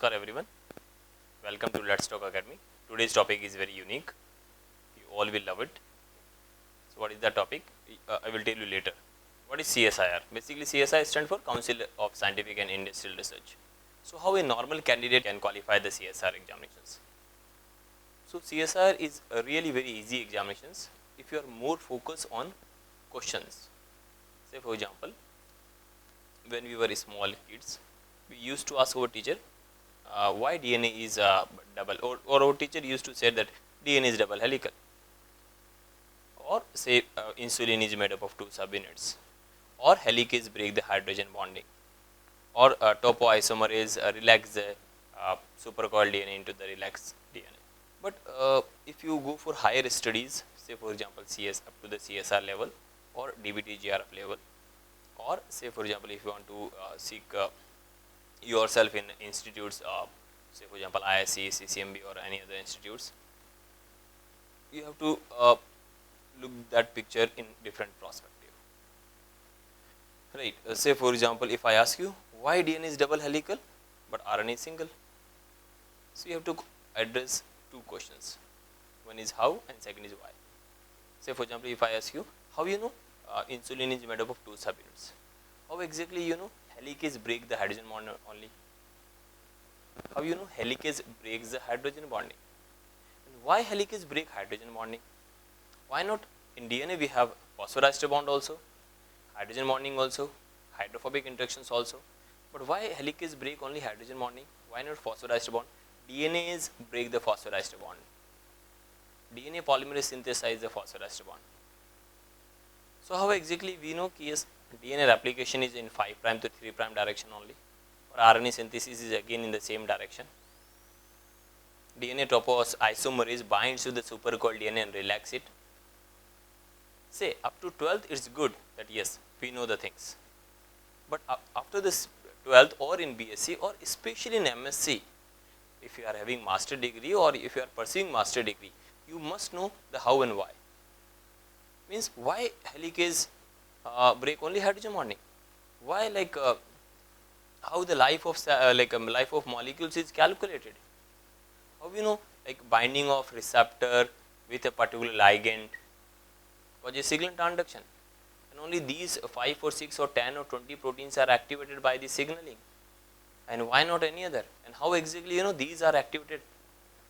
Namaskar everyone. Welcome to Let's Talk Academy. Today's topic is very unique. You all will love it. So what is the topic? I will tell you later. What is CSIR? Basically CSIR stands for Council of Scientific and Industrial Research. So how a normal candidate can qualify the CSIR examinations? So CSIR is a really very easy examinations if you are more focused on questions. Say for example, when we were small kids, we used to ask our teacher why DNA is double, or our teacher used to say that DNA is double helical, or say insulin is made up of two subunits, or helicase break the hydrogen bonding, or topoisomerase relax the supercoiled DNA into the relaxed DNA. But if you go for higher studies, say for example CS up to the CSR level or DBT-GRF level, or say for example if you want to seek yourself in institutes, say for example ISC, CCMB or any other institutes, you have to look that picture in different perspective, right? Say for example if I ask you why DNA is double helical but RNA is single, so you have to address two questions. One is how and second is why. Say for example if I ask you how you know insulin is made up of two subunits, how exactly you know helicase break the hydrogen bond only, how you know helicase breaks the hydrogen bonding, and why helicase break hydrogen bonding? Why not? In DNA we have phosphorester bond also, hydrogen bonding also, hydrophobic interactions also, but why helicase break only hydrogen bonding? Why not phosphorester bond? DNA is break the phosphorester bond. DNA polymerase synthesize the phosphorester bond. So how exactly we know yes, DNA replication is in 5' to 3' direction only, or RNA synthesis is again in the same direction. DNA topoisomerase binds to the supercoiled DNA and relax it. Say up to 12th it's good that yes we know the things, but after this 12th or in BSc or especially in MSc, if you are having master degree or if you are pursuing master degree, you must know the how and why. Means why helicase break only hydrogen bonding? Why like how the life of life of molecules is calculated? How you know like binding of receptor with a particular ligand causes signal transduction, and only these 5 or 6 or 10 or 20 proteins are activated by the signaling, and why not any other? And how exactly you know these are activated?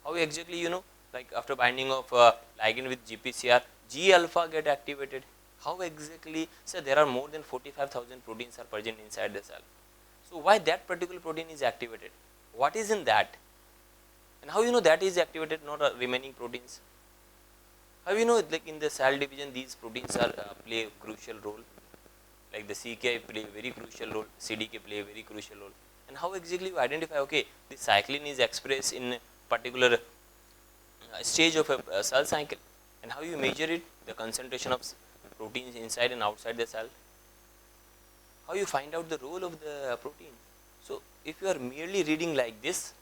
How exactly you know like after binding of ligand with GPCR, G alpha get activated? How exactly? So there are more than 45,000 proteins are present inside the cell. So why that particular protein is activated? What is in that? And how you know that is activated, not remaining proteins? How you know like in the cell division these proteins are play a crucial role? Like the CKI play a very crucial role, CDK play a very crucial role. And how exactly you identify, okay, the cyclin is expressed in particular stage of a cell cycle, and how you measure it, the concentration of proteins inside and outside the cell, how you find out the role of the protein. So if you are merely reading like this,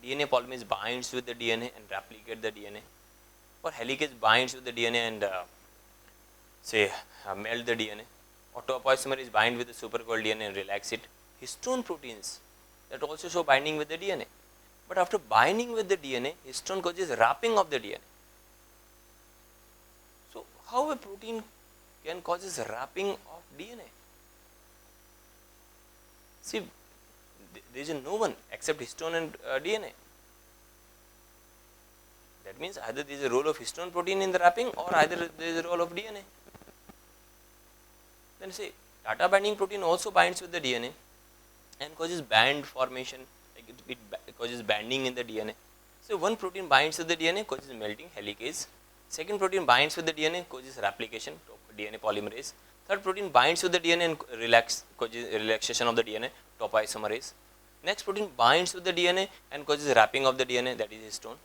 DNA polymerase binds with the DNA and replicate the DNA, or helicase binds with the DNA and say melt the DNA, or topoisomerase bind with the supercoiled DNA and relax it. Histone proteins that also show binding with the DNA, but after binding with the DNA, histone causes wrapping of the DNA. So how a protein can causes wrapping of DNA? See, there is no one except histone and DNA. That means either there is a role of histone protein in the wrapping, or either there is a role of DNA. Then say data binding protein also binds with the DNA and causes band formation, like it causes banding in the DNA. So one protein binds with the DNA, causes melting, helicase. Second protein binds with the DNA, causes replication, DNA polymerase. Third protein binds with the DNA and causes relaxation of the DNA, topoisomerase. Next protein binds with the DNA and causes wrapping of the DNA, that is histone.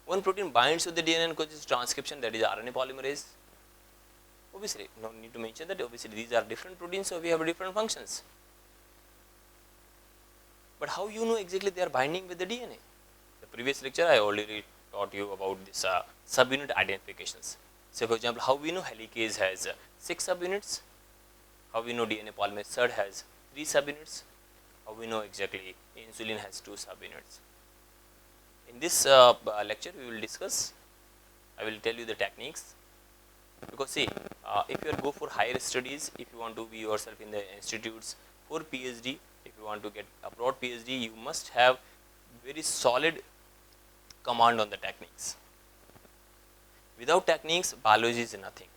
One protein binds with the DNA and causes transcription, that is RNA polymerase. Obviously, no need to mention that obviously these are different proteins, so we have different functions. But how you know exactly they are binding with the DNA? The previous lecture I already taught you about this subunit identifications. So for example, how we know helicase has 6 subunits, how we know DNA polymerase third has 3 subunits, How we know exactly insulin has 2 subunits? In this lecture we will discuss, I will tell you the techniques, because see, if you go for higher studies, if you want to be yourself in the institutes for PhD, if you want to get abroad PhD, you must have very solid command on the techniques. Without techniques, biology is nothing.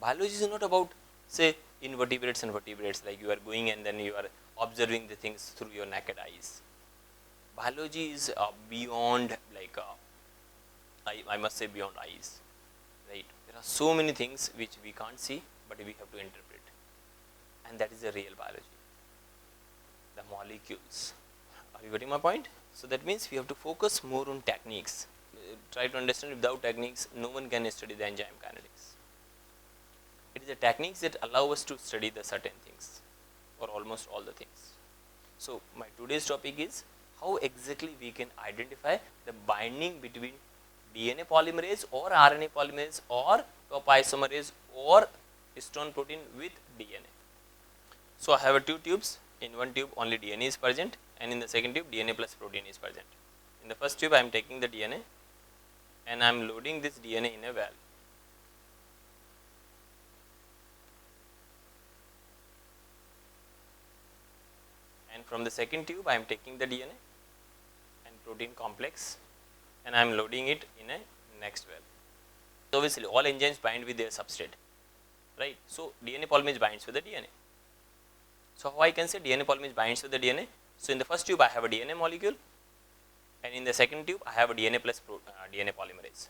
Biology is not about, say, invertebrates and vertebrates, like you are going and then you are observing the things through your naked eyes. Biology is beyond, like, I must say beyond eyes, right? There are so many things which we can't see, but we have to interpret, and that is the real biology. The molecules. Are you getting my point? So that means we have to focus more on techniques. Try to understand, without techniques, no one can study the enzyme kinetics. It is the techniques that allow us to study the certain things, or almost all the things. So my today's topic is how exactly we can identify the binding between DNA polymerase or RNA polymerase or topoisomerase or histone protein with DNA. So I have 2 tubes. In one tube only DNA is present, and in the second tube DNA plus protein is present. In the first tube I am taking the DNA and I am loading this DNA in a valve. And from the second tube I am taking the DNA and protein complex and I am loading it in a next valve. So obviously all enzymes bind with their substrate, right? So DNA polymerase binds with the DNA. So how I can say DNA polymerase binds with the DNA? So in the first tube I have a DNA molecule, and in the second tube I have a DNA plus DNA polymerase.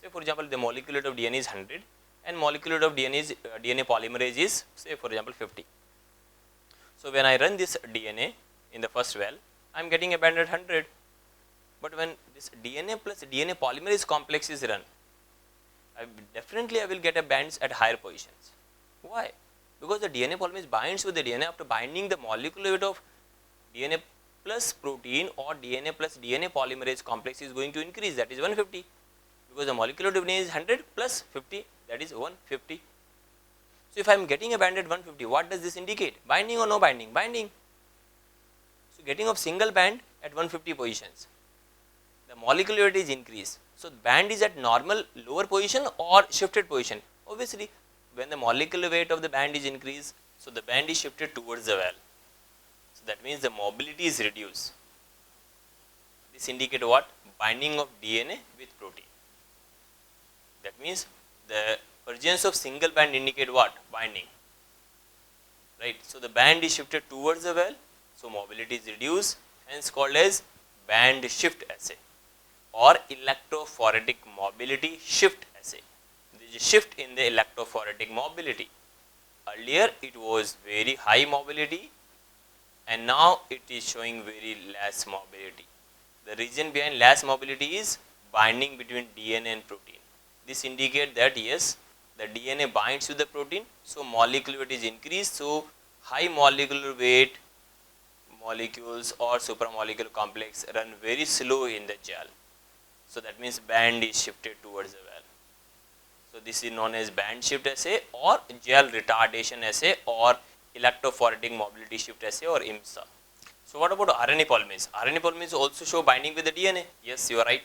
Say for example the molecular weight of DNA is 100 and molecular weight of DNA polymerase is, say for example, 50. So when I run this DNA in the first well, I am getting a band at 100, but when this DNA plus DNA polymerase complex is run, definitely I will get a bands at higher positions. Why? Because the DNA polymerase binds with the DNA. After binding, the molecular weight of DNA plus protein or DNA plus DNA polymerase complex is going to increase, that is 150, because the molecular weight of DNA is 100 plus 50, that is 150. So if I am getting a band at 150, what does this indicate? Binding or no binding? Binding. So getting of single band at 150 positions, the molecular weight is increased. So the band is at normal lower position or shifted position. Obviously, when the molecular weight of the band is increased, so the band is shifted towards the valve. So that means the mobility is reduced. This indicates what? Binding of DNA with protein. That means the presence of single band indicate what? Binding. Right. So the band is shifted towards the valve, so mobility is reduced, hence called as band shift assay or electrophoretic mobility shift assay. There is a shift in the electrophoretic mobility. Earlier it was very high mobility and now it is showing very less mobility. The reason behind less mobility is binding between DNA and protein. This indicates that yes, the DNA binds with the protein, so molecular weight is increased, so high molecular weight molecules or supramolecular complex run very slow in the gel. So that means band is shifted towards the valve. So this is known as band shift assay or gel retardation assay or electrophoretic mobility shift assay or IMSA. So what about RNA polymerase? RNA polymerase also show binding with the DNA. Yes, you are right.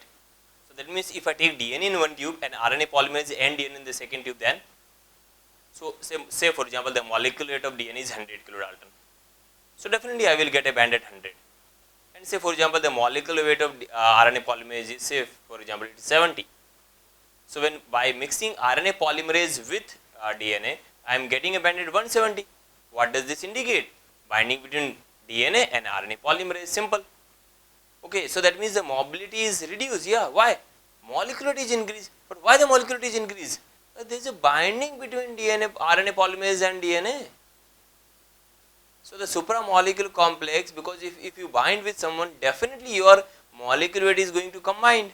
So that means if I take DNA in one tube and RNA polymerase and DNA in the second tube, then so say for example the molecular weight of DNA is 100 kilodalton. So definitely I will get a band at 100. And say for example the molecular weight of RNA polymerase is, say for example, it is 70. So when by mixing RNA polymerase with DNA, I am getting a band at 170. What does this indicate? Binding between DNA and RNA polymerase. Simple. Okay, so that means the mobility is reduced. Yeah, why? Molecular weight is increased. But why the molecular weight is increased? There is a binding between RNA polymerase and DNA. So the supramolecular complex, because if you bind with someone, definitely your molecular weight is going to combine.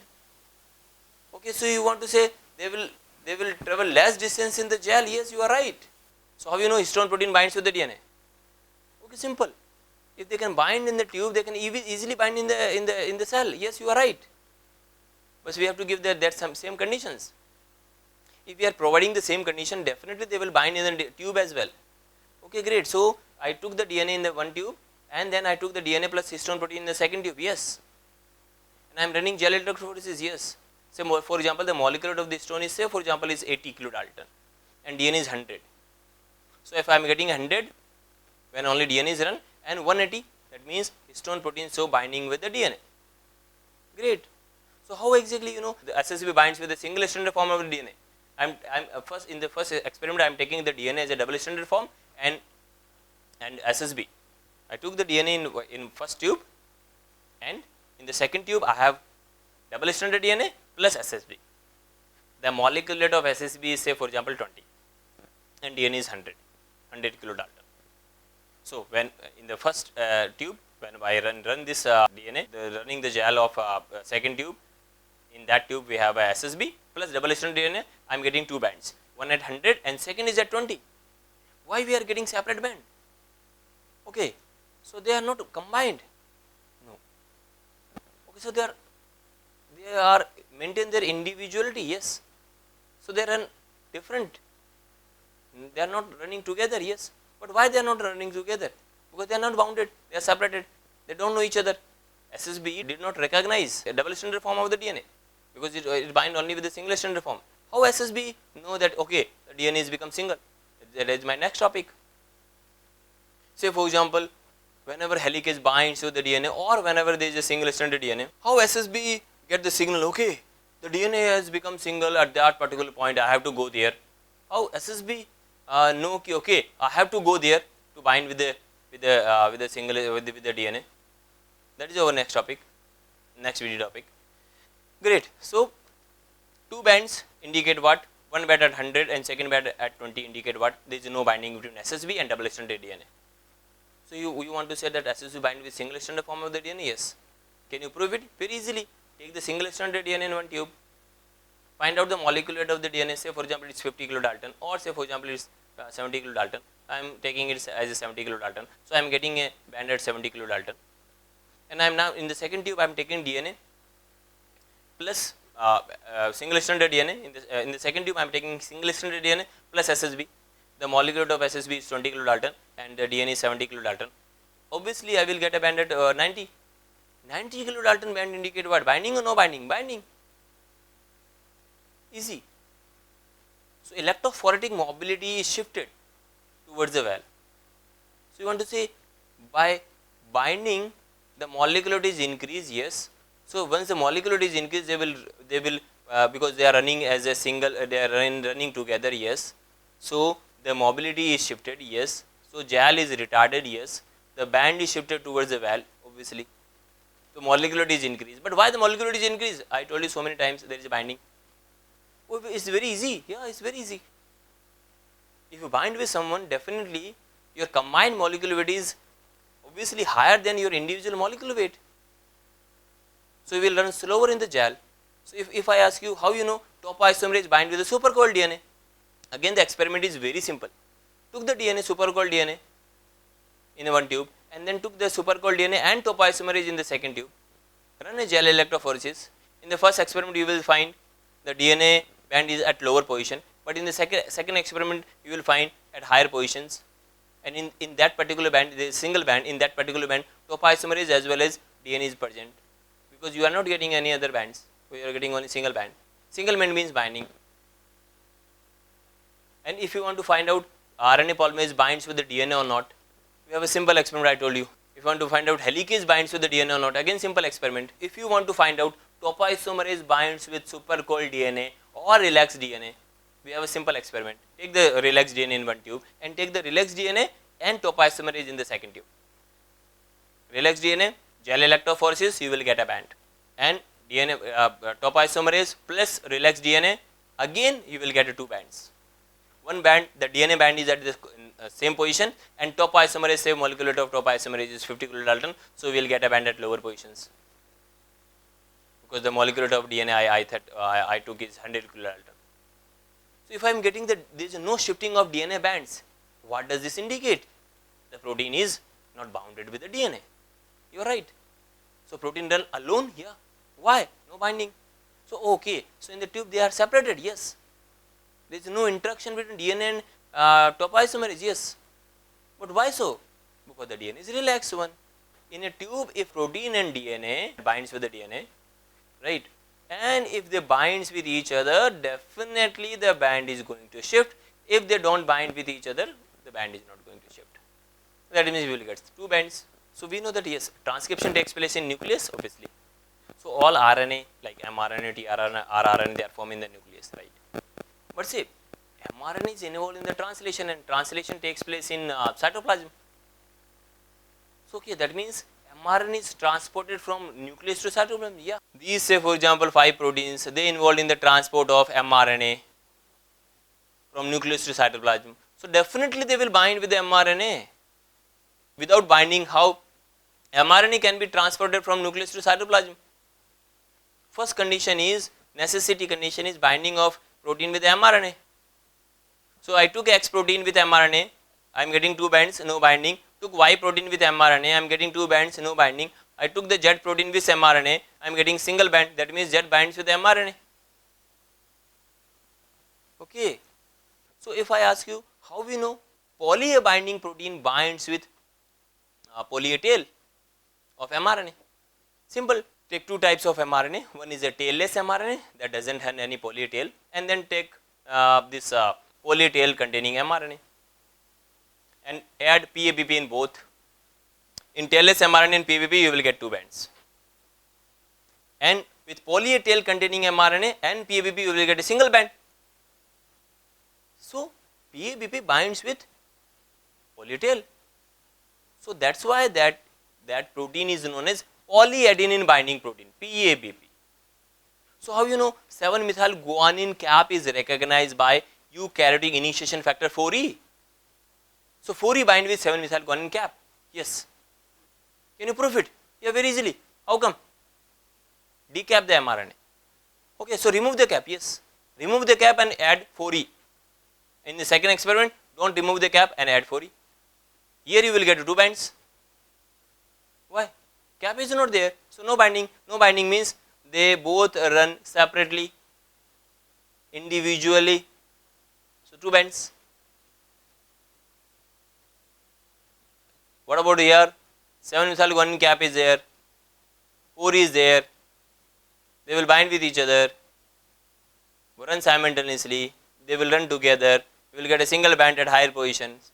Okay, so you want to say they will travel less distance in the gel. Yes, you are right. So how you know histone protein binds with the DNA? Okay, simple. If they can bind in the tube, they can easily bind in the cell. Yes, you are right. But we have to give that some same conditions. If we are providing the same condition, definitely they will bind in the tube as well. Okay, great. So I took the DNA in the one tube and then I took the DNA plus histone protein in the second tube, yes, and I am running gel electrophoresis, yes. Say for example, the molecular weight of the histone is, say for example, is 80 kilodalton and DNA is 100. So if I am getting 100 when only DNA is run and 180, that means histone protein so binding with the DNA. Great. So how exactly the SSB binds with a single stranded form of the DNA? I'm first in the first experiment I am taking the DNA as a double stranded form and SSB. I took the DNA in first tube, and in the second tube I have double stranded DNA plus SSB. The molecular weight of SSB is, say for example, 20 and DNA is 100 kilodalton. So when in the first tube, when I run this DNA, running the gel of second tube, in that tube we have a SSB plus double stranded DNA. I am getting two bands, one at 100 and second is at 20. Why we are getting separate band? Okay, so they are not combined. No. Okay, so they are maintain their individuality. Yes. So they run different. They are not running together. Yes. But why they are not running together? Because they are not bounded. They are separated. They don't know each other. SSB did not recognize a double stranded form of the DNA because it bind only with a single stranded form. How SSB know that okay, the DNA is become single? That is my next topic. Say for example, whenever helicase binds to the DNA or whenever there is a single stranded DNA, how SSB get the signal, okay, the DNA has become single at that particular point, I have to go there. How SSB know ki okay, I have to go there to bind with the DNA. That is our next topic, next video topic. Great. So two bands indicate what? One band at 100 and second band at 20 indicate what? There is no binding between SSB and double stranded DNA. So you want to say that SSB bind with single stranded form of the DNA? Yes. Can you prove it? Very easily. Take the single stranded DNA in one tube, find out the molecular weight of the DNA. Say for example, it's 50 kilodalton, or say for example, it's 70 kilodalton. I am taking it as a 70 kilodalton. So I am getting a band at 70 kilodalton, and I am now in the second tube. I am taking DNA plus single stranded DNA. In the second tube, I am taking single stranded DNA plus SSB. The molecular weight of SSB is 20 kilodalton and the DNA is 70 kilodalton. Obviously, I will get a band at 90. 90 kilodalton band indicate what? Binding or no binding? Binding. Easy. So electrophoretic mobility is shifted towards the valve. So you want to say by binding the molecular weight is increased, yes. So once the molecular weight is increased, they will because they are running as a single, they are running together, yes. So the mobility is shifted, yes. So gel is retarded, yes. The band is shifted towards the valve, obviously. So molecular weight is increased. But why the molecular weight is increased? I told you so many times there is a binding. Oh, it's very easy. Yeah, it's very easy. If you bind with someone, definitely your combined molecular weight is obviously higher than your individual molecular weight. So you will run slower in the gel. So if I ask you how you know topoisomerase bind with the supercoiled DNA, again the experiment is very simple. Took the DNA, supercoiled DNA in one tube, and then took the supercoiled DNA and topoisomerase in the second tube. Run a gel electrophoresis. In the first experiment, you will find the DNA band is at lower position, but in the second experiment, you will find at higher positions. And in that particular band, there is single band. In that particular band, topoisomerase as well as DNA is present, because you are not getting any other bands. You are getting only single band. Single band means binding. And if you want to find out RNA polymerase binds with the DNA or not, we have a simple experiment I told you. If you want to find out helicase binds with the DNA or not, again simple experiment. If you want to find out topoisomerase binds with supercoiled DNA or relaxed DNA, we have a simple experiment. Take the relaxed DNA in one tube and take the relaxed DNA and topoisomerase in the second tube. Relaxed DNA, gel electrophoresis, you will get a band. And DNA topoisomerase plus relaxed DNA, again you will get two bands. One band, the DNA band is at the same position, and topoisomerase, same molecular weight of topoisomerase is 50 kilodalton, so we will get a band at lower positions, because the molecular weight of DNA I took is 100 kilodalton. So if I am getting that there is no shifting of DNA bands, what does this indicate? The protein is not bounded with the DNA. You are right. So protein run alone here. Why? No binding. So okay. So in the tube they are separated. Yes. There is no interaction between DNA and topoisomerase. Yes. But why so? because the DNA is relaxed one. In a tube, if protein and DNA binds with the DNA, right, and if they binds with each other, definitely the band is going to shift. If they don't bind with each other, the band is not going to shift. That means we will get two bands. So we know that yes, transcription takes place in nucleus, obviously. So all RNA like mRNA, tRNA, rRNA, they are formed in the nucleus, right? But say mRNA is involved in the translation, and translation takes place in cytoplasm. So okay, that means mRNA is transported from nucleus to cytoplasm. Yeah, these say for example 5 proteins, they involved in the transport of mRNA from nucleus to cytoplasm. So definitely they will bind with the mRNA. Without binding, how mRNA can be transported from nucleus to cytoplasm? First condition is, necessity condition is binding of protein with mRNA. So I took X protein with mRNA, I am getting 2 bands, no binding. Took Y protein with mRNA, I am getting 2 bands, no binding. I took the Z protein with mRNA, I am getting single band, that means Z binds with mRNA. Okay. So if I ask you, how we know poly A binding protein binds with poly A tail of mRNA? Simple. Take 2 types of mRNA. One is a tailless mRNA that doesn't have any poly A tail, and then take this poly A tail containing mRNA and add PABP in both. In tailless mRNA and PABP you will get 2 bands, and with poly A tail containing mRNA and PABP you will get a single band. So PABP binds with poly A tail. So that's why that protein is known as polyadenine binding protein, PABP. So how you know 7-methyl guanine cap is recognized by eukaryotic initiation factor 4E? So 4E bind with 7-methyl guanine cap. Yes. Can you prove it? Yeah, very easily. How come? Decap the mRNA. Okay, so remove the cap. Yes. Remove the cap and add 4E. In the second experiment, don't remove the cap and add 4E. Here you will get 2 bands. Why? Cap is not there, so no binding. No binding means they both run separately, individually. So 2 bands. What about here? 7-methyl guanine cap is there, 4 is there. They will bind with each other, run simultaneously. They will run together. You will get a single band at higher positions.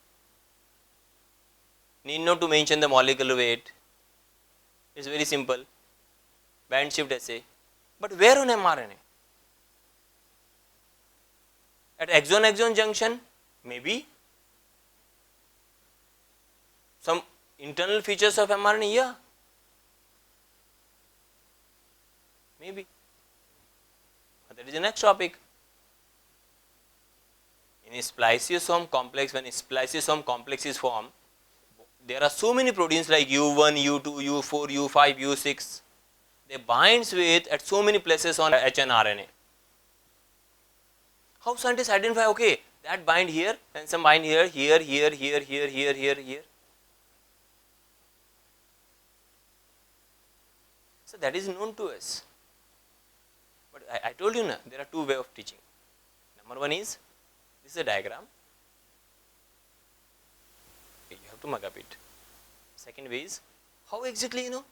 Need not to mention the molecular weight. It's very simple. Band shift assay. But where on mRNA? At exon-exon junction? Maybe. Some internal features of mRNA? Yeah. Maybe. But that is the next topic. In a spliceosome complex, when a spliceosome complex is formed, there are so many proteins like U1, U2, U4, U5, U6. They binds with at so many places on hnRNA. How scientists identify, okay, that bind here and some bind here, here, here, here, here, here, here, here. So that is known to us. But I told you, there are 2 ways of teaching. Number 1 is, this is a diagram. You have to mug up it. Second way is, how exactly you know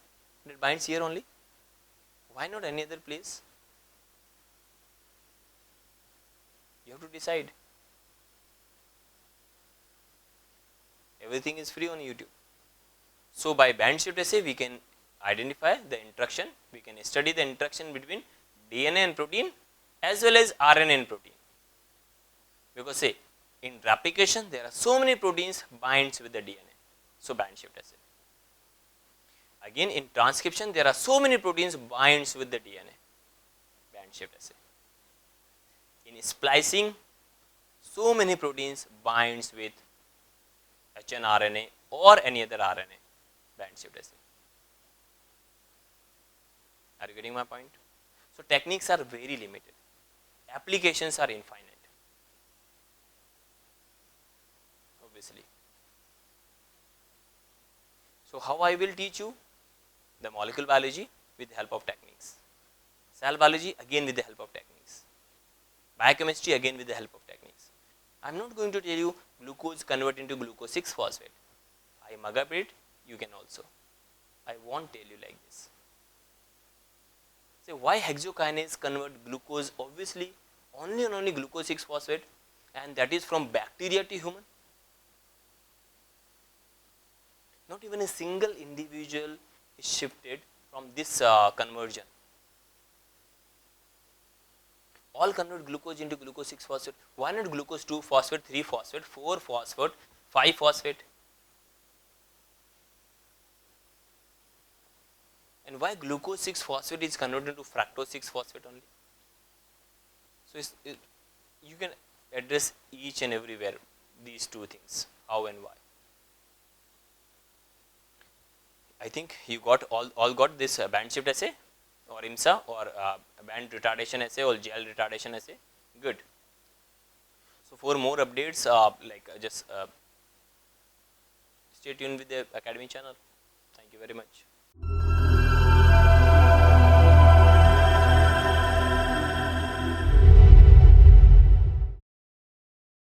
that binds here only? Why not any other place? You have to decide. Everything is free on YouTube. So by band shift assay we can identify the interaction, we can study the interaction between DNA and protein as well as RNA and protein. Because say in replication there are so many proteins binds with the DNA. So band shift assay. Again in transcription there are so many proteins binds with the DNA. Band shift assay. In splicing so many proteins binds with hnRNA or any other RNA. Band shift assay. Are you getting my point? So techniques are very limited. Applications are infinite. Obviously. So how I will teach you? The molecular biology with the help of techniques. Cell biology again with the help of techniques. Biochemistry again with the help of techniques. I am not going to tell you glucose convert into glucose 6-phosphate. I magapit, you can also. I won't tell you like this. So why hexokinase convert glucose? Obviously, only and only glucose 6 phosphate, and that is from bacteria to human. Not even a single individual is shifted from this conversion. All convert glucose into glucose 6 phosphate. Why not glucose 2 phosphate, 3 phosphate, 4 phosphate, 5 phosphate? And why glucose 6 phosphate is converted into fructose 6 phosphate only? So you can address each and everywhere these two things, how and why. I think you got all got this band shift assay or IMSA or band retardation assay or gel retardation assay. Good. So for more updates, just stay tuned with the Academy channel. Thank you very much.